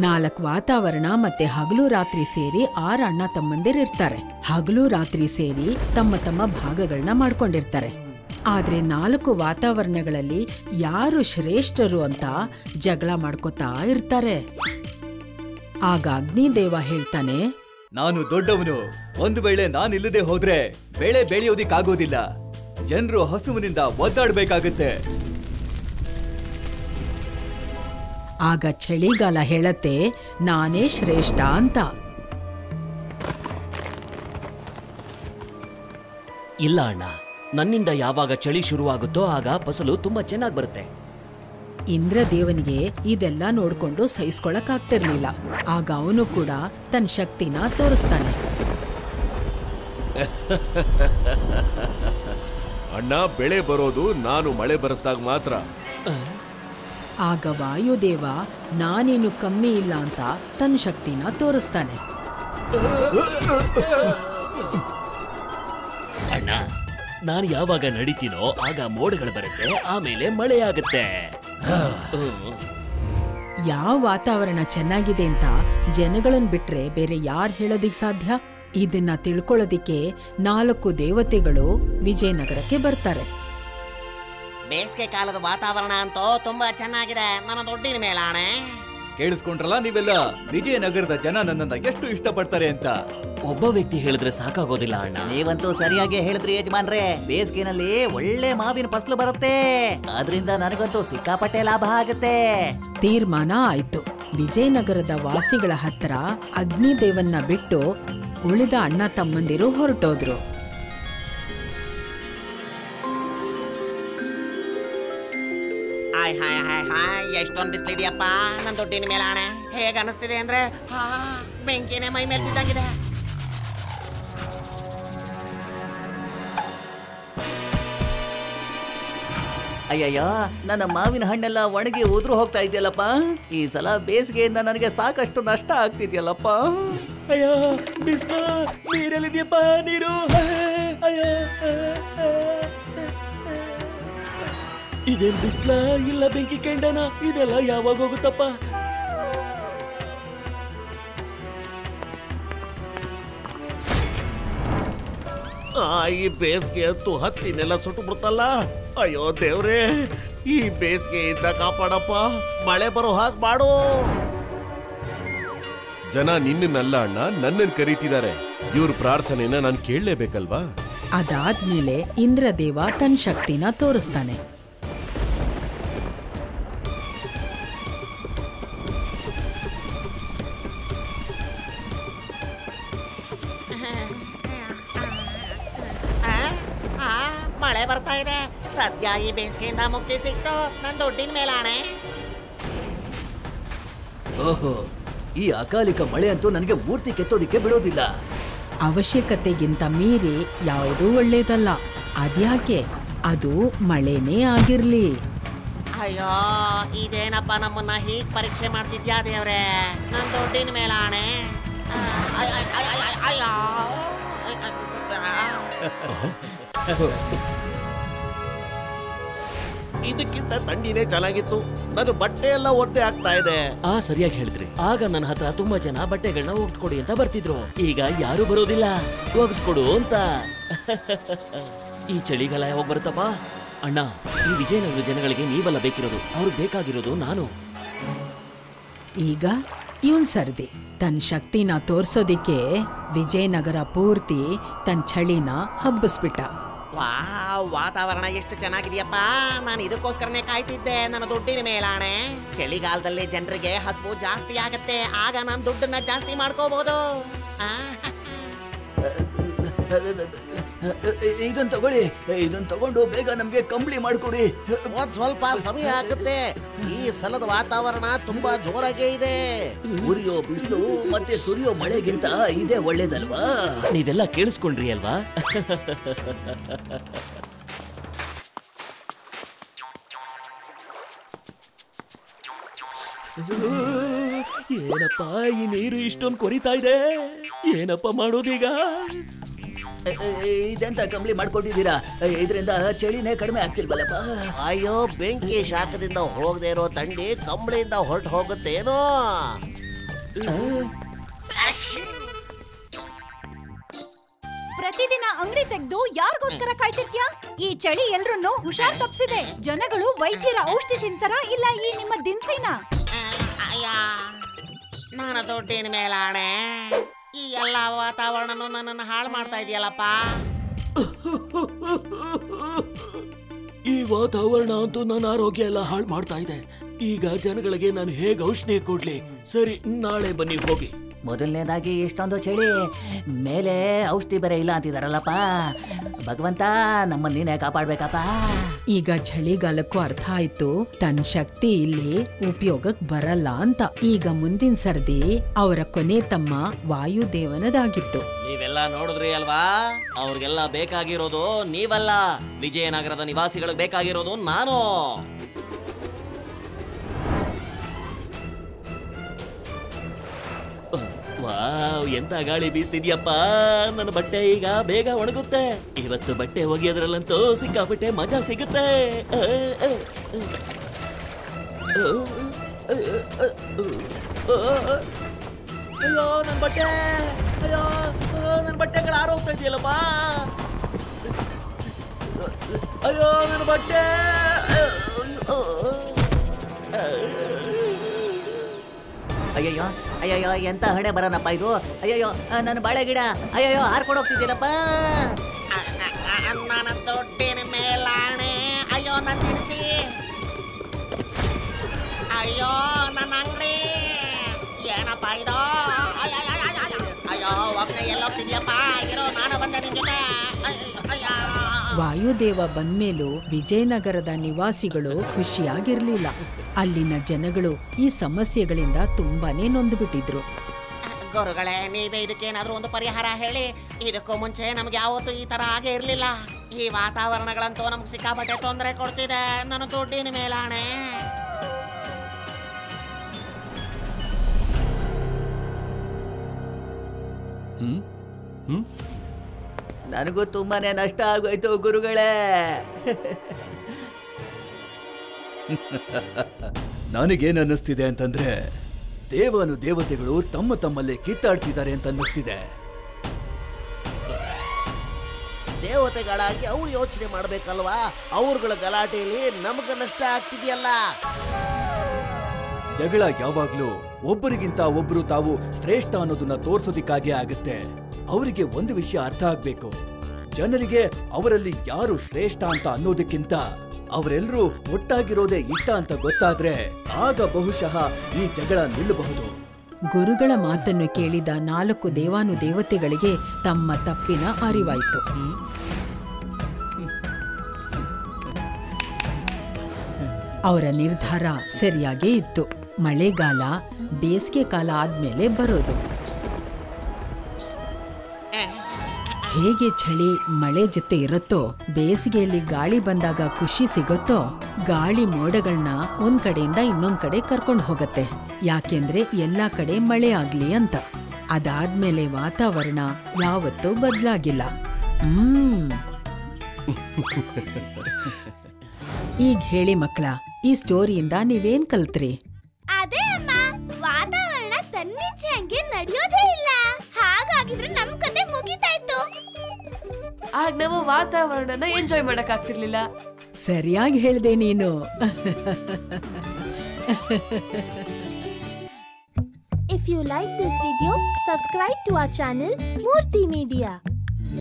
4 ವಾತಾವರಣ ಮತ್ತೆ ಹಗಲು ರಾತ್ರಿ ಸೇರಿ 6 ಅಣ್ಣ ತಮ್ಮಂದಿರಿರ್ತಾರೆ. ಹಗಲು ರಾತ್ರಿ ಸೇರಿ ತಮ್ಮ ತಮ್ಮ ಭಾಗಗಳನ್ನ ಮಾಡ್ಕೊಂಡಿರ್ತಾರೆ. ಆದ್ರೆ 4 ವಾತಾವರಣಗಳಲ್ಲಿ ಯಾರು ಶ್ರೇಷ್ಠರು ಅಂತ ಜಗಳ ಮಾಡ್ಕೋತಾ ಇರ್ತಾರೆ. ಆಗ ಅಗ್ನಿದೇವ ಹೇಳ್ತಾನೆ, ನಾನು ದೊಡ್ಡವನು. ಒಂದು ವೇಳೆ ನಾನಿಲ್ಲದೆ ಹೋದ್ರೆ ಬೆಳೆ ಬೆಳೆಯೋದಿಕ್ಕಾಗೋದಿಲ್ಲ. ಜನರು ಹಸುವಿನಿಂದ ಒದ್ದಾಡ್ಬೇಕಾಗತ್ತೆ. ಆಗ ಚಳಿಗಾಲ ಹೇಳತ್ತೆ, ನಾನೇ ಶ್ರೇಷ್ಠ ಅಂತ. ಇಲ್ಲ ಅಣ್ಣ, ನನ್ನಿಂದ ಯಾವಾಗ ಚಳಿ ಶುರುವಾಗುತ್ತೋ ಆಗ ಫಸಲು ತುಂಬಾ ಚೆನ್ನಾಗಿ ಬರುತ್ತೆ. ಇಂದ್ರದೇವನಿಗೆ ಇದೆಲ್ಲ ನೋಡ್ಕೊಂಡು ಸಹಿಸ್ಕೊಳಕ್ಕಾಗ್ತಿರ್ಲಿಲ್ಲ. ಆಗ ಅವನು ಕೂಡ ತನ್ನ ಶಕ್ತಿನ ತೋರಿಸ್ತಾನೆ. ಅಣ್ಣ, ಬೆಳೆ ಬರೋದು ನಾನು ಮಳೆ ಬರೆಸ್ದಾಗ ಮಾತ್ರ. ಆಗ ವಾಯುದೇವ ನಾನೇನು ಕಮ್ಮಿ ಇಲ್ಲ ಅಂತ ತನ್ನ ಶಕ್ತಿನ ತೋರಿಸ್ತಾನೆ. ಅಣ್ಣ, ನಾನು ಯಾವಾಗ ನಡೀತೀನೋ ಆಗ ಮೋಡಗಳು ಬರುತ್ತೆ, ಆಮೇಲೆ ಮಳೆ ಆಗುತ್ತೆ. ಯಾವ ವಾತಾವರಣ ಚೆನ್ನಾಗಿದೆ ಅಂತ ಜನಗಳನ್ನ ಬಿಟ್ರೆ ಬೇರೆ ಯಾರು ಹೇಳೋದಿಕ್ ಸಾಧ್ಯ? ಇದನ್ನ ತಿಳ್ಕೊಳ್ಳೋದಿಕ್ಕೆ 4 ದೇವತೆಗಳು ವಿಜಯನಗರಕ್ಕೆ ಬರ್ತಾರೆ. ಬೇಸಿಗೆ ಕಾಲದ ವಾತಾವರಣ ಅಂತೂ ತುಂಬಾ ಚೆನ್ನಾಗಿದೆ. ನನ್ನ ದುಡ್ಡಿನ ಮೇಲಾಣೆ. ಕೇಳಿಸ್ಕೊಂಡ್ರಲ್ಲ ನೀವೆಲ್ಲ, ವಿಜಯನಗರದ ಜನ ನನ್ನನ್ನ ಎಷ್ಟು ಇಷ್ಟಪಡ್ತಾರೆ ಅಂತ. ಒಬ್ಬ ವ್ಯಕ್ತಿ ಹೇಳಿದ್ರೆ ಸಾಕಾಗೋದಿಲ್ಲ ಅಣ್ಣ. ನೀವಂತೂ ಸರಿಯಾಗಿ ಹೇಳಿದ್ರಿ ಯಜಮಾನ್ರೆ. ಬೇಸಿಗೆನಲ್ಲಿ ಒಳ್ಳೆ ಮಾವಿನ ಫಸಲು ಬರುತ್ತೆ. ಅದರಿಂದ ನನಗಂತೂ ಸಿಕ್ಕಾಪಟ್ಟೆ ಲಾಭ ಆಗುತ್ತೆ. ತೀರ್ಮಾನ ಆಯ್ತು. ವಿಜಯನಗರದ ವಾಸಿಗಳ ಹತ್ರ ಅಗ್ನಿದೇವನ್ನ ಬಿಟ್ಟು ಉಳಿದ ಅಣ್ಣ ತಮ್ಮಂದಿರು ಹೊರಟೋದ್ರು. ಹಾಯ್ ಹಾಯ್ ಹಾಯ್ ಹಾಯ್, ಎಷ್ಟೊಂದು ಬಿಸಿಲಿದೆಯಪ್ಪ ನನ್ನ ದುಡ್ಡಿನ ಮೇಲಾಣೆ. ಹೇಗೆ ಅನಿಸ್ತಿದೆ ಅಂದ್ರೆ ಬೆಂಕಿನೇ ಮೈ ಮೇಲೆ ಬಿದ್ದಾಗಿದೆ. ಅಯ್ಯಯ್ಯೋ, ನನ್ನ ಮಾವಿನ ಹಣ್ಣೆಲ್ಲ ಒಣಗಿ ಉದುರು ಹೋಗ್ತಾ ಇದೆಯಲ್ಲಪ್ಪ. ಈ ಸಲ ಬೇಸಿಗೆಯಿಂದ ನನಗೆ ಸಾಕಷ್ಟು ನಷ್ಟ ಆಗ್ತಿದ್ಯಲ್ಲಪ್ಪ. ಅಯ್ಯೋ ಬಿಸ್ಲು, ನೀರೆಲ್ಲಿದ್ಯಪ್ಪ ನೀರು? ಅಯ್ಯೋ, ಇದೇನ್ ಬಿಸ್ಲ ಇಲ್ಲ ಬೆಂಕಿ ಕೆಂಡನ? ಇದೆಲ್ಲ ಯಾವಾಗ ಹೋಗುತ್ತಪ್ಪ? ಈ ಬೇಸಿಗೆ ಅಂತೂ ಹತ್ತಿನೆಲ್ಲ ಸುಟ್ಟು ಬಿಡ್ತಲ್ಲ. ಅಯ್ಯೋ ದೇವ್ರೇ, ಈ ಬೇಸಿಗೆಯಿಂದ ಕಾಪಾಡಪ್ಪ. ಮಳೆ ಬರೋ ಹಾಗೆ ಮಾಡು. ಜನ ನಿನ್ನನ್ನಲ್ಲ ಅಣ್ಣ, ನನ್ನನ್ನು ಕರೀತಿದ್ದಾರೆ. ಇವ್ರ ಪ್ರಾರ್ಥನೆನ ನಾನು ಕೇಳಲೇಬೇಕಲ್ವಾ? ಅದಾದ್ಮೇಲೆ ಇಂದ್ರದೇವ ತನ್ನ ಶಕ್ತಿನ ತೋರಿಸ್ತಾನೆ. ಮಳೆ ಬರ್ತಾ ಇದೆ. ಸದ್ಯ ಈ ಬೇಸಿಗೆಯಿಂದ ಮುಕ್ತಿ ಸಿಕ್ತು. ನನ್ನ ದುಡ್ಡಿನ ಮೇಲಾಣೆ. ಓಹೋ, ಈ ಅಕಾಲಿಕ ಮಳೆ ಅಂತೂ ನನಗೆ ಮೂರ್ತಿ ಕೆತ್ತೋದಿಕ್ಕೆ ಬಿಡೋದಿಲ್ಲ. ಅವಶ್ಯಕತೆಗಿಂತ ಮೀರಿ ಯಾವುದೂ ಒಳ್ಳೇದಲ್ಲ. ಅದ್ಯಾಕೆ? ಅದು ಮಳೆನೇ ಆಗಿರ್ಲಿ. ಅಯ್ಯೋ, ಇದೇನಪ್ಪ ನಮ್ಮನ್ನ ಹೀಗ್ ಪರೀಕ್ಷೆ ಮಾಡ್ತಿದ್ಯಾ ದೇವ್ರೆ? ನನ್ನ ದುಡ್ಡಿನ ಮೇಲಾಣೆ. ಅಯ್ಯೋ, ಇದಕ್ಕಿಂತ ಥಂಡಿನೇ ಚೆನ್ನಾಗಿತ್ತು. ನನ್ನ ಬಟ್ಟೆ ಎಲ್ಲ ಒದ್ದೆ ಆಗ್ತಾ ಇದೆ. ಸರಿಯಾಗಿ ಹೇಳಿದ್ರಿ. ಆಗ ನನ್ನ ಹತ್ರ ತುಂಬಾ ಜನ ಬಟ್ಟೆಗಳನ್ನ ಒಗ್ದ್ಕೊಡಿ ಅಂತ ಬರ್ತಿದ್ರು. ಈಗ ಯಾರು ಬರೋದಿಲ್ಲ ಒಗ್ದ್ಕೊಡು ಅಂತ. ಈ ಚಳಿಗಾಲ ಯಾವಾಗ ಬರುತ್ತಪ್ಪ? ಅಣ್ಣ, ಈ ವಿಜಯನಗರ ಜನಗಳಿಗೆ ನೀವೆಲ್ಲ ಬೇಕಿರೋದು, ಅವ್ರಿಗೆ ಬೇಕಾಗಿರೋದು ನಾನು. ಈಗ ಇವನ್ ಸರ್ದಿ ತನ್ನ ಶಕ್ತಿನ ತೋರ್ಸೋದಿಕ್ಕೆ ವಿಜಯನಗರ ಪೂರ್ತಿ ತನ್ನ ಚಳಿನ ಹಬ್ಬಿಸ್ಬಿಟ್ಟ. ವಾತಾವರಣ ಎಷ್ಟು ಚೆನ್ನಾಗಿದೆಯಪ್ಪ. ನಾನು ಇದಕ್ಕೋಸ್ಕರನೇ ಕಾಯ್ತಿದ್ದೆ. ನನ್ನ ದುಡ್ಡಿನ ಮೇಲಾಣೆ. ಚಳಿಗಾಲದಲ್ಲಿ ಜನರಿಗೆ ಹಸಿವು ಜಾಸ್ತಿ ಆಗತ್ತೆ. ಆಗ ನಾನು ದುಡ್ಡನ್ನ ಜಾಸ್ತಿ ಮಾಡ್ಕೋಬಹುದು. ಇದನ್ನ ತಗೊಳ್ಳಿ. ಇದನ್ನ ತಗೊಂಡು ಬೇಗ ನಮ್ಗೆ ಕಂಬಳಿ ಮಾಡ್ಕೊಡಿ. ಒಂದ್ ಸ್ವಲ್ಪ ಸಮಯ ಆಗುತ್ತೆ. ಈ ಸಲದ ವಾತಾವರಣ ತುಂಬಾ ಜೋರಾಗೇ ಇದೆ. ಉರಿಯೋ ಬಿಸಿಲು ಮತ್ತೆ ಸುರಿಯೋ ಮಳೆಗಿಂತ ಇದೇ ಒಳ್ಳೇದಲ್ವಾ? ನೀವೆಲ್ಲ ಕೇಳಿಸ್ಕೊಂಡ್ರಿ ಅಲ್ವಾ? ಏನಪ್ಪ ಈ ನೀರು ಇಷ್ಟೊಂದು ಕೊರಿತಾ ಇದೆ? ಏನಪ್ಪ ಮಾಡೋದೀಗ? ಇದೆಂತ ಕಂಬಳಿ ಮಾಡ್ಕೊಂಡಿದ್ದೀರಾ? ಇದರಿಂದ ಚಳಿನೇ ಕಡಿಮೆ ಆಗ್ತಿಲ್ವಲ್ಲಪ್ಪ? ಅಯ್ಯೋ, ಬೆಂಕಿ ಶಾಖದಿಂದ ಹೋಗದೆ ಇರೋ ಥಂಡಿ ಕಂಬಳಿಯಿಂದ ಹೊರಟು ಹೋಗುತ್ತೇನೋ. ಪ್ರತಿದಿನ ಅಂಗಡಿ ತೆಗ್ದು ಯಾರಿಗೋಸ್ಕರ ಕಾಯ್ತಿರ್ತೀಯ? ಈ ಚಳಿ ಎಲ್ರನ್ನೂ ಹುಷಾರ್ ತಪ್ಸಿದೆ. ಜನಗಳು ವೈದ್ಯರ ಔಷಧಿ ತಿಂತಾರ ಇಲ್ಲ ಈ ನಿಮ್ಮ ದಿನಸಿನ? ಅಯ್ಯ, ನಾನು ದುಡ್ಡಿನ ಮೇಲಾಣೆ. ಈ ಎಲ್ಲ ವಾತಾವರಣನೂ ನನ್ನನ್ನು ಹಾಳು ಮಾಡ್ತಾ ಇದೆಯಲ್ಲಪ್ಪ. ಈ ವಾತಾವರಣ ಅಂತೂ ನನ್ನ ಆರೋಗ್ಯ ಎಲ್ಲ ಹಾಳು ಮಾಡ್ತಾ ಇದೆ. ಈಗ ಜನಗಳಿಗೆ ನಾನು ಹೇಗೆ ಔಷಧಿ ಕೊಡ್ಲಿ? ಸರಿ, ನಾಳೆ ಬನ್ನಿ ಹೋಗಿ. ಮೊದಲನೇದಾಗಿ ಇಷ್ಟೊಂದು ಚಳಿ ಮೇಲೆ ಔಷಧಿ ಬೇರೆ ಇಲ್ಲ ಅಂತಿದಾರಲ್ಲಪ್ಪ. ಭಗವಂತ ನಮ್ಮನ್ನ ನೀನೇ ಕಾಪಾಡ್ಬೇಕಪ್ಪ. ಈಗ ಚಳಿಗಾಲಕ್ಕೂ ಅರ್ಥ ಆಯ್ತು ತನ್ನ ಶಕ್ತಿ ಇಲ್ಲಿ ಉಪಯೋಗಕ್ ಬರಲ್ಲ ಅಂತ. ಈಗ ಮುಂದಿನ ಸರ್ದಿ ಅವರ ಕೊನೆ ತಮ್ಮ ವಾಯುದೇವನದಾಗಿತ್ತು. ನೀವೆಲ್ಲ ನೋಡಿದ್ರಿ ಅಲ್ವಾ? ಅವ್ರಿಗೆಲ್ಲ ಬೇಕಾಗಿರೋದು ನೀವಲ್ಲ, ವಿಜಯನಗರದ ನಿವಾಸಿಗಳಿಗೆ ಬೇಕಾಗಿರೋದು ನಾನು. ವಾವ್, ಎಂತ ಗಾಳಿ ಬೀಸ್ತಿದ್ಯಪ್ಪ. ನನ್ನ ಬಟ್ಟೆ ಈಗ ಬೇಗ ಒಣಗುತ್ತೆ. ಇವತ್ತು ಬಟ್ಟೆ ಒಗೆಯೋದ್ರಲ್ಲಂತೂ ಸಿಕ್ಕಾಪಟ್ಟೆ ಮಜಾ ಸಿಗುತ್ತೆ. ಅಯ್ಯೋ ನನ್ನ ಬಟ್ಟೆ, ಅಯ್ಯೋ ನನ್ನ ಬಟ್ಟೆಗಳು ಆರೋಗ್ತಾ ಇದೆಯಲ್ಲಪ್ಪ. ಅಯ್ಯೋ ನನ್ನ ಬಟ್ಟೆ. ಅಯ್ಯಯ್ಯೋ ಅಯ್ಯಯ್ಯೋ, ಎಂತ ಹಣೆ ಬರೋಣಪ್ಪ ಇದು. ಅಯ್ಯಯ್ಯೋ ನನ್ನ ಬಾಳೆ ಗಿಡ, ಅಯ್ಯಯ್ಯೋ ಹಾರ್ಕೊಂಡು ಹೋಗ್ತಿದ್ದೀರಪ್ಪ. ನನ್ನ ದುಡ್ಡಿನ ಮೇಲಾಣೆ. ಅಯ್ಯೋ, ನನ್ನ ತಿನ್ಸಿ. ಅಯ್ಯೋ, ನನ್ನ ಅಂಗಡಿ. ಏನಪ್ಪ ಇದು? ಅಯ್ಯೋ, ಒಬ್ಬನೇ ಎಲ್ಲೋಗ್ತಿದ್ಯಪ್ಪ. ಇರೋ, ನಾನು ಬಂದೆ ನಿನ್ ಜೊತೆ. ವಾಯುದೇವ ಬಂದ್ಮೇಲೂ ವಿಜಯನಗರದ ನಿವಾಸಿಗಳು ಖುಷಿಯಾಗಿರ್ಲಿಲ್ಲ. ಅಲ್ಲಿನ ಜನಗಳು ಈ ಸಮಸ್ಯೆಗಳಿಂದ ತುಂಬಾನೇ ನೊಂದ್ಬಿಟ್ಟಿದ್ರು. ಗುರುಗಳೇ, ನೀವೇ ಇದಕ್ಕೇನಾದ್ರೂ ಒಂದು ಪರಿಹಾರ ಹೇಳಿ. ಇದಕ್ಕೂ ಮುಂಚೆ ನಮ್ಗೆ ಯಾವತ್ತೂ ಈ ತರ ಆಗೇ ಇರ್ಲಿಲ್ಲ. ಈ ವಾತಾವರಣಗಳಂತೂ ನಮ್ಗೆ ಸಿಕ್ಕಾಪಟ್ಟೆ ತೊಂದರೆ ಕೊಡ್ತಿದೆ. ನನ್ನ ದುಡ್ಡಿನ ಮೇಲಾಣೆ. ನನಗೂ ತುಂಬಾನೇ ನಷ್ಟ ಆಗೋಯ್ತು ಗುರುಗಳೇ. ನನಗೇನ್ ಅನ್ನಿಸ್ತಿದೆ ಅಂತಂದ್ರೆ ದೇವತೆಗಳು ತಮ್ಮ ತಮ್ಮಲ್ಲೇ ಕಿತ್ತಾಡ್ತಿದ್ದಾರೆ ಅಂತ ಅನ್ನಿಸ್ತಿದೆ. ದೇವತೆಗಳಾಗಿ ಅವ್ರು ಯೋಚನೆ ಮಾಡ್ಬೇಕಲ್ವಾ? ಅವ್ರಗಳ ಗಲಾಟೆಯಲ್ಲಿ ನಮಗ ನಷ್ಟ ಆಗ್ತಿದೆಯಲ್ಲ. ಜಗಳ ಯಾವಾಗ್ಲೂ ಒಬ್ಬರಿಗಿಂತ ಒಬ್ರು ತಾವು ಶ್ರೇಷ್ಠ ಅನ್ನೋದನ್ನ ತೋರ್ಸೋದಿಕ್ಕಾಗಿ ಆಗುತ್ತೆ. ಅವರಿಗೆ ಒಂದು ವಿಷಯ ಅರ್ಥ ಆಗ್ಬೇಕು. ಜನರಿಗೆ ಅವರಲ್ಲಿ ಯಾರು ಶ್ರೇಷ್ಠ ಅಂತ ಅನ್ನೋದಕ್ಕಿಂತ ಅವರೆಲ್ಲರೂ ಒಟ್ಟಾಗಿರೋದೇ ಇಷ್ಟ ಅಂತ ಗೊತ್ತಾದ್ರೆ ಆಗ ಬಹುಶಃ ಈ ಜಗಳ ನಿಲ್ಲಬಹುದು. ಗುರುಗಳ ಮಾತನ್ನು ಕೇಳಿದ 4 ದೇವಾನುದೇವತೆಗಳಿಗೆ ತಮ್ಮ ತಪ್ಪಿನ ಅರಿವಾಯಿತು. ಅವರ ನಿರ್ಧಾರ ಸರಿಯಾಗೇ ಇತ್ತು. ಮಳೆಗಾಲ ಬೇಸಿಗೆ ಕಾಲ ಆದ್ಮೇಲೆ ಬರೋದು. ಹೇಗೆ ಚಳಿ ಮಳೆ ಜೊತೆ ಇರುತ್ತೋ, ಬೇಸಿಗೆಯಲ್ಲಿ ಗಾಳಿ ಬಂದಾಗ ಖುಷಿ ಸಿಗುತ್ತೋ, ಗಾಳಿ ಮೋಡಗಳನ್ನ ಒಂದ್ ಕಡೆಯಿಂದ ಇನ್ನೊಂದ್ ಕಡೆ ಕರ್ಕೊಂಡು ಹೋಗತ್ತೆ. ಯಾಕೆಂದ್ರೆ ಎಲ್ಲಾ ಕಡೆ ಮಳೆ ಆಗ್ಲಿ ಅಂತ. ಅದಾದ್ಮೇಲೆ ವಾತಾವರಣ ಯಾವತ್ತೂ ಬದಲಾಗಿಲ್ಲ. ಈಗ ಹೇಳಿ ಮಕ್ಕಳ, ಈ ಸ್ಟೋರಿಯಿಂದ ನೀವೇನ್ ಕಲ್ತ್ರಿ? ಅದೇ ಅಮ್ಮ, ವಾತಾವರಣ ತನ್ನಿಚ್ಛೆ ಹಂಗೆ ನಡೆಯೋದೇ ಇಲ್ಲ. ಹಾಗಾಗಿದ್ರೆ ನಮ್ ಕತೆ ಮುಗಿತಾಯ್ತು. ಆಗ ನಾವು ವಾತಾವರಣನ ಎಂಜಾಯ್ ಮಾಡಕ್ ಆಗ್ತಿರ್ಲಿಲ್ಲ. ಸರಿಯಾಗಿ ಹೇಳ್ದೆ ನೀನು. If you like this video, subscribe to our channel Murthy Media.